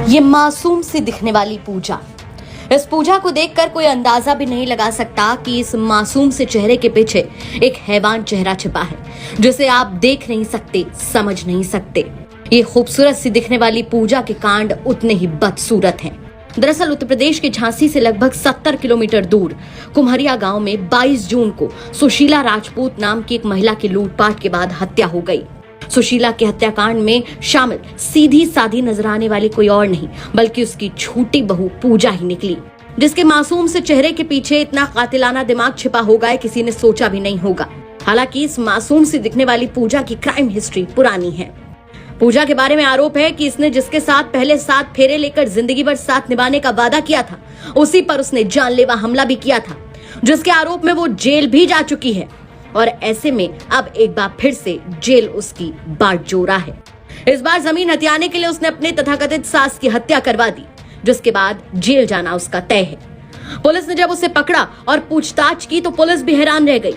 ये मासूम सी दिखने वाली पूजा, इस पूजा को देखकर कोई अंदाजा भी नहीं लगा सकता कि इस मासूम से चेहरे के पीछे एक हैवान चेहरा छिपा है जिसे आप देख नहीं सकते, समझ नहीं सकते। ये खूबसूरत सी दिखने वाली पूजा के कांड उतने ही बदसूरत हैं। दरअसल उत्तर प्रदेश के झांसी से लगभग 70 किलोमीटर दूर कुम्हरिया गांव में 22 जून को सुशीला राजपूत नाम की एक महिला की लूटपाट के बाद हत्या हो गई। सुशीला के हत्याकांड में शामिल सीधी साधी नजर आने वाली कोई और नहीं बल्कि उसकी छोटी बहू पूजा ही निकली, जिसके मासूम से चेहरे के पीछे इतना कातिलाना दिमाग छिपा होगा किसी ने सोचा भी नहीं होगा। हालांकि इस मासूम सी दिखने वाली पूजा की क्राइम हिस्ट्री पुरानी है। पूजा के बारे में आरोप है कि इसने जिसके साथ पहले 7 फेरे लेकर जिंदगी भर साथ निभाने का वादा किया था, उसी पर उसने जानलेवा हमला भी किया था, जिसके आरोप में वो जेल भी जा चुकी है और ऐसे में अब एक बार फिर से जेल उसकी बाट जोड़ा है। इस बार जमीन हथियाने के लिए उसने अपने तथाकथित सास की हत्या करवा दी, जिसके बाद जेल जाना उसका तय है। पुलिस ने जब उसे पकड़ा और पूछताछ की तो पुलिस भी हैरान रह गई।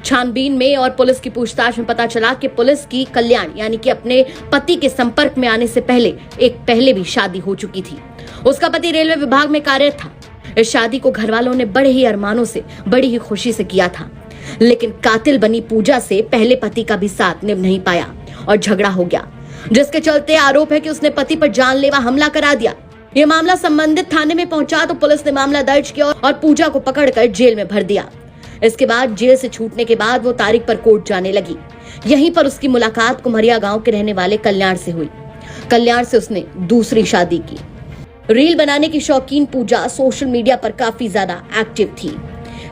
छानबीन में और पुलिस की पूछताछ में पता चला कि पुलिस की कल्याण यानी कि अपने पति के संपर्क में आने से पहले भी शादी हो चुकी थी। उसका पति रेलवे विभाग में कार्यरत था। इस शादी को घर वालों ने बड़े ही अरमानों से, बड़ी ही खुशी से किया था, लेकिन कातिल बनी पूजा से पहले पति का भी साथ निभ नहीं पाया और झगड़ा हो गया, जिसके चलते आरोप है कि उसने पति पर जानलेवा हमला करा दिया। यह मामला संबंधित थाने में पहुंचा तो पुलिस ने मामला दर्ज किया और पूजा को पकड़कर जेल में भर दिया। इसके बाद जेल से छूटने के बाद वो तारीख पर कोर्ट जाने लगी। यहीं पर उसकी मुलाकात कुम्हरिया गांव के रहने वाले कल्याण से हुई। कल्याण से उसने दूसरी शादी की। रील बनाने की शौकीन पूजा सोशल मीडिया पर काफी ज्यादा एक्टिव थी।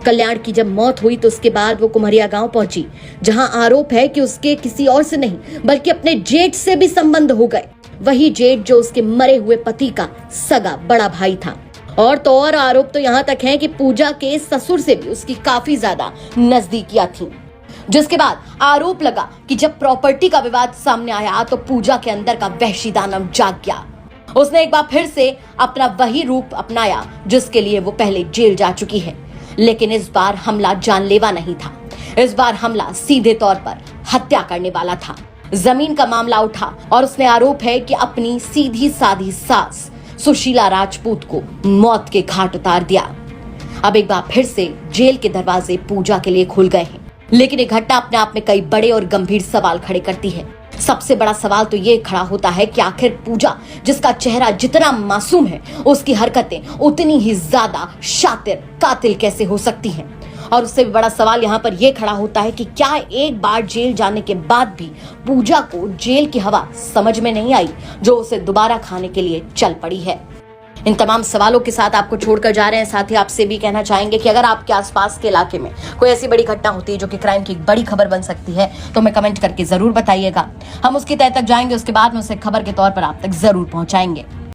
कल्याण की जब मौत हुई तो उसके बाद वो कुम्हरिया गांव पहुंची, जहां आरोप है कि उसके किसी और से नहीं बल्कि अपने जेठ से भी संबंध हो गए। वही जेठ जो उसके मरे हुए पति का सगा बड़ा भाई था। और तो और आरोप तो यहाँ तक है कि पूजा के ससुर से भी उसकी काफी ज्यादा नजदीकियां थी, जिसके बाद आरोप लगा कि जब प्रॉपर्टी का विवाद सामने आया तो पूजा के अंदर का वहशी दानव जाग गया। उसने एक बार फिर से अपना वही रूप अपनाया जिसके लिए वो पहले जेल जा चुकी है, लेकिन इस बार हमला जानलेवा नहीं था। इस बार हमला सीधे तौर पर हत्या करने वाला था। जमीन का मामला उठा और उसने आरोप है कि अपनी सीधी साधी सास सुशीला राजपूत को मौत के घाट उतार दिया। अब एक बार फिर से जेल के दरवाजे पूजा के लिए खुल गए हैं, लेकिन ये घटना अपने आप में कई बड़े और गंभीर सवाल खड़े करती है। सबसे बड़ा सवाल तो ये खड़ा होता है कि आखिर पूजा, जिसका चेहरा जितना मासूम है, उसकी हरकतें उतनी ही ज्यादा शातिर कातिल कैसे हो सकती हैं? और उससे भी बड़ा सवाल यहाँ पर यह खड़ा होता है कि क्या एक बार जेल जाने के बाद भी पूजा को जेल की हवा समझ में नहीं आई जो उसे दोबारा खाने के लिए चल पड़ी है? इन तमाम सवालों के साथ आपको छोड़कर जा रहे हैं। साथ ही आपसे भी कहना चाहेंगे कि अगर आपके आसपास के इलाके में कोई ऐसी बड़ी घटना होती है जो कि क्राइम की एक बड़ी खबर बन सकती है तो हमें कमेंट करके जरूर बताइएगा। हम उसकी तह तक जाएंगे, उसके बाद में उसे खबर के तौर पर आप तक जरूर पहुंचाएंगे।